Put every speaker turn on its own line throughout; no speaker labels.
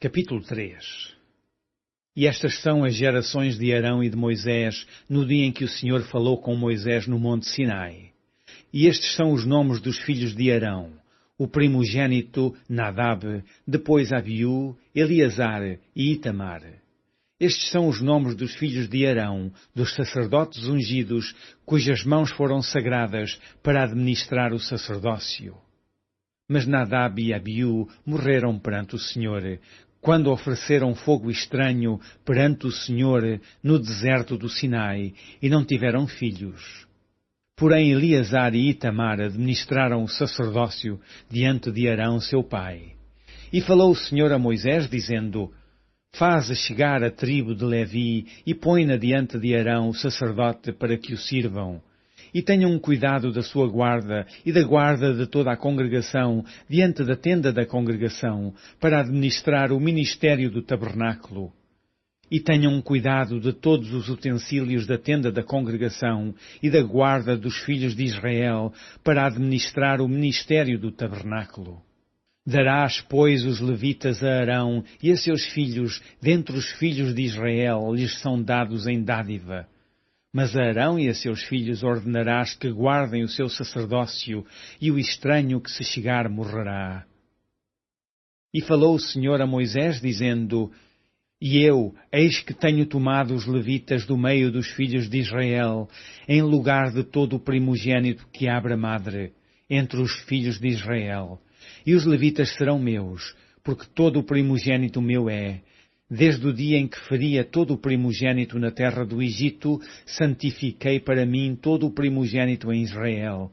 Capítulo 3. E estas são as gerações de Arão e de Moisés no dia em que o Senhor falou com Moisés no monte Sinai. E estes são os nomes dos filhos de Arão: o primogênito Nadab, depois Abiú, Eleazar e Itamar. Estes são os nomes dos filhos de Arão, dos sacerdotes ungidos, cujas mãos foram sagradas para administrar o sacerdócio. Mas Nadab e Abiú morreram perante o Senhor, quando ofereceram fogo estranho perante o Senhor no deserto do Sinai, e não tiveram filhos. Porém Eleazar e Itamar administraram o sacerdócio diante de Arão seu pai. E falou o Senhor a Moisés, dizendo: Faze chegar a tribo de Levi e põe-na diante de Arão o sacerdote para que o sirvam. E tenham cuidado da sua guarda e da guarda de toda a congregação diante da tenda da congregação, para administrar o ministério do tabernáculo. E tenham cuidado de todos os utensílios da tenda da congregação e da guarda dos filhos de Israel, para administrar o ministério do tabernáculo. Darás, pois, os levitas a Arão e a seus filhos, dentre os filhos de Israel, lhes são dados em dádiva. Mas a Arão e a seus filhos ordenarás que guardem o seu sacerdócio, e o estranho que se chegar morrerá. E falou o Senhor a Moisés, dizendo: E eu, eis que tenho tomado os levitas do meio dos filhos de Israel, em lugar de todo o primogênito que abra madre, entre os filhos de Israel. E os levitas serão meus, porque todo o primogênito meu é. Desde o dia em que feria todo o primogênito na terra do Egito, santifiquei para mim todo o primogênito em Israel.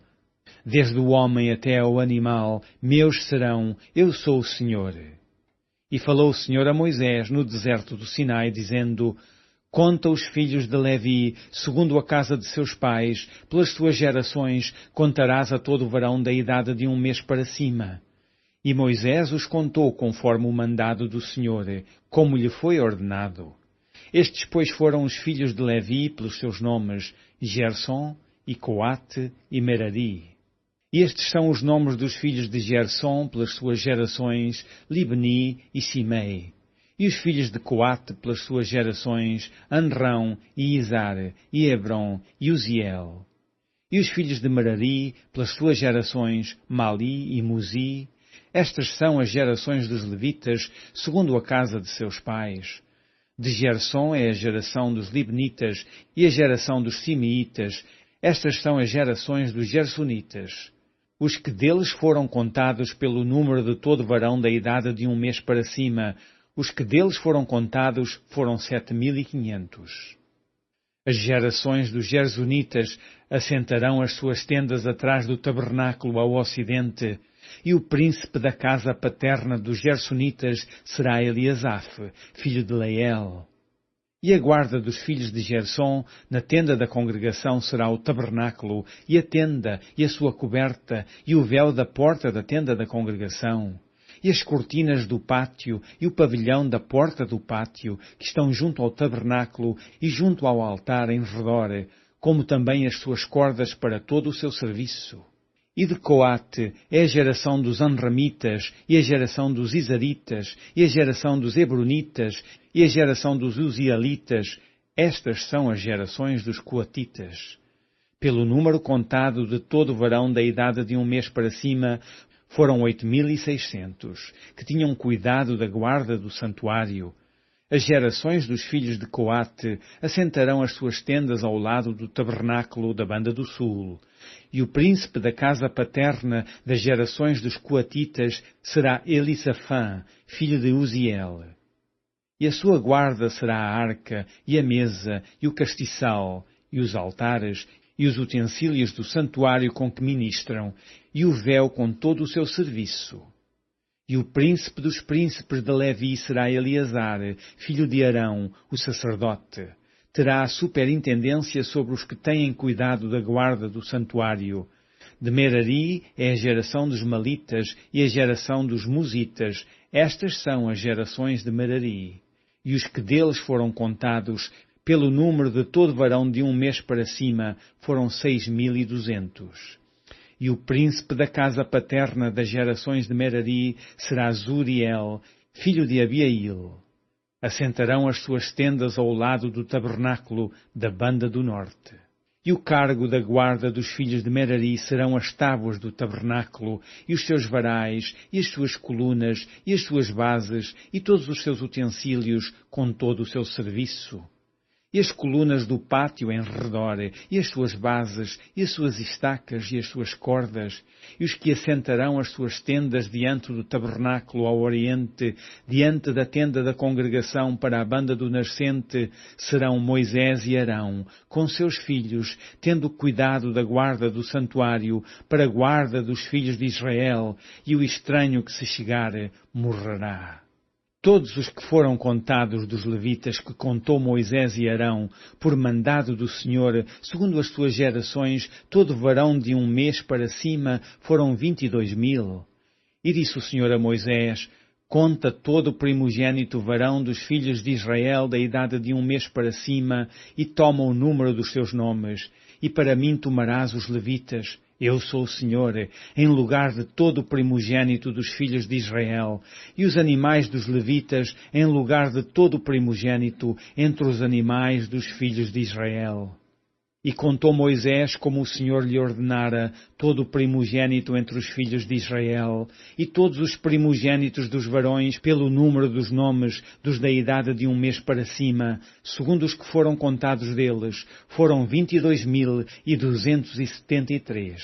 Desde o homem até ao animal, meus serão, eu sou o Senhor. E falou o Senhor a Moisés no deserto do Sinai, dizendo: Conta os filhos de Levi, segundo a casa de seus pais, pelas suas gerações, contarás a todo o varão da idade de 1 mês para cima. E Moisés os contou conforme o mandado do Senhor, como lhe foi ordenado. Estes, pois, foram os filhos de Levi pelos seus nomes, Gersom, e Coate, e Merari. E estes são os nomes dos filhos de Gersom pelas suas gerações, Libni e Simei. E os filhos de Coate pelas suas gerações, Anrão, e Izar, e Hebron, e Uziel. E os filhos de Merari pelas suas gerações, Mali e Muzi. Estas são as gerações dos levitas, segundo a casa de seus pais. De Gersom é a geração dos Libnitas e a geração dos Simeitas. Estas são as gerações dos Gersonitas. Os que deles foram contados pelo número de todo varão da idade de 1 mês para cima, os que deles foram contados foram 7.500. As gerações dos Gersonitas assentarão as suas tendas atrás do tabernáculo ao ocidente, e o príncipe da casa paterna dos Gersonitas será Eliasaf, filho de Leel. E a guarda dos filhos de Gersom na tenda da congregação será o tabernáculo, e a tenda, e a sua coberta, e o véu da porta da tenda da congregação, e as cortinas do pátio, e o pavilhão da porta do pátio, que estão junto ao tabernáculo e junto ao altar em redor, como também as suas cordas para todo o seu serviço. E de Coate é a geração dos Anramitas, e a geração dos Izaritas, e a geração dos Hebronitas, e a geração dos Uzielitas. Estas são as gerações dos Coatitas. Pelo número contado de todo o varão da idade de 1 mês para cima, foram 8.600, que tinham cuidado da guarda do santuário. As gerações dos filhos de Coate assentarão as suas tendas ao lado do tabernáculo da banda do sul. E o príncipe da casa paterna das gerações dos Coatitas será Elisafã, filho de Uziel. E a sua guarda será a arca, e a mesa, e o castiçal, e os altares, e os utensílios do santuário com que ministram, e o véu com todo o seu serviço. E o príncipe dos príncipes de Levi será Eleazar, filho de Arão, o sacerdote. Terá a superintendência sobre os que têm cuidado da guarda do santuário. De Merari é a geração dos Malitas e a geração dos Musitas. Estas são as gerações de Merari. E os que deles foram contados, pelo número de todo varão de 1 mês para cima, foram 6.200. E o príncipe da casa paterna das gerações de Merari será Zuriel, filho de Abiail. Assentarão as suas tendas ao lado do tabernáculo da banda do norte. E o cargo da guarda dos filhos de Merari serão as tábuas do tabernáculo, e os seus varais, e as suas colunas, e as suas bases, e todos os seus utensílios, com todo o seu serviço. E as colunas do pátio em redor, e as suas bases, e as suas estacas, e as suas cordas, e os que assentarão as suas tendas diante do tabernáculo ao oriente, diante da tenda da congregação para a banda do nascente, serão Moisés e Arão, com seus filhos, tendo cuidado da guarda do santuário, para a guarda dos filhos de Israel, e o estranho que se chegar morrerá. Todos os que foram contados dos levitas que contou Moisés e Arão, por mandado do Senhor, segundo as suas gerações, todo varão de 1 mês para cima, foram 22.000. E disse o Senhor a Moisés: conta todo o primogênito varão dos filhos de Israel da idade de 1 mês para cima, e toma o número dos seus nomes, e para mim tomarás os levitas. Eu sou o Senhor, em lugar de todo o primogênito dos filhos de Israel, e os animais dos levitas, em lugar de todo o primogênito entre os animais dos filhos de Israel. E contou Moisés, como o Senhor lhe ordenara, todo o primogênito entre os filhos de Israel, e todos os primogênitos dos varões, pelo número dos nomes dos da idade de 1 mês para cima, segundo os que foram contados deles, foram 22.273.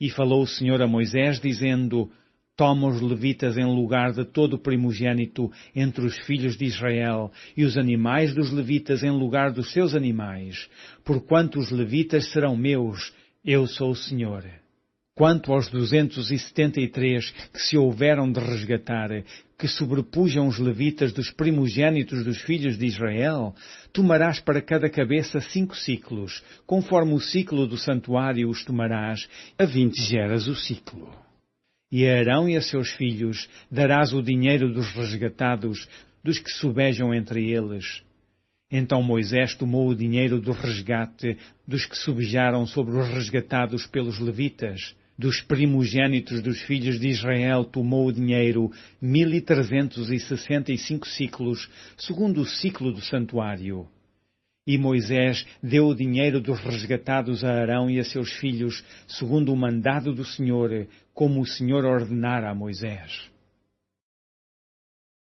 E falou o Senhor a Moisés, dizendo: toma os levitas em lugar de todo o primogênito entre os filhos de Israel, e os animais dos levitas em lugar dos seus animais, porquanto os levitas serão meus, eu sou o Senhor. Quanto aos 273 que se houveram de resgatar, que sobrepujam os levitas dos primogênitos dos filhos de Israel, tomarás para cada cabeça 5 ciclos, conforme o ciclo do santuário os tomarás, a 20 geras o ciclo. E a Arão e a seus filhos darás o dinheiro dos resgatados, dos que subejam entre eles. Então Moisés tomou o dinheiro do resgate dos que subejaram sobre os resgatados pelos levitas. Dos primogênitos dos filhos de Israel tomou o dinheiro 1.365 ciclos, segundo o ciclo do santuário. E Moisés deu o dinheiro dos resgatados a Arão e a seus filhos, segundo o mandado do Senhor, como o Senhor ordenara a Moisés.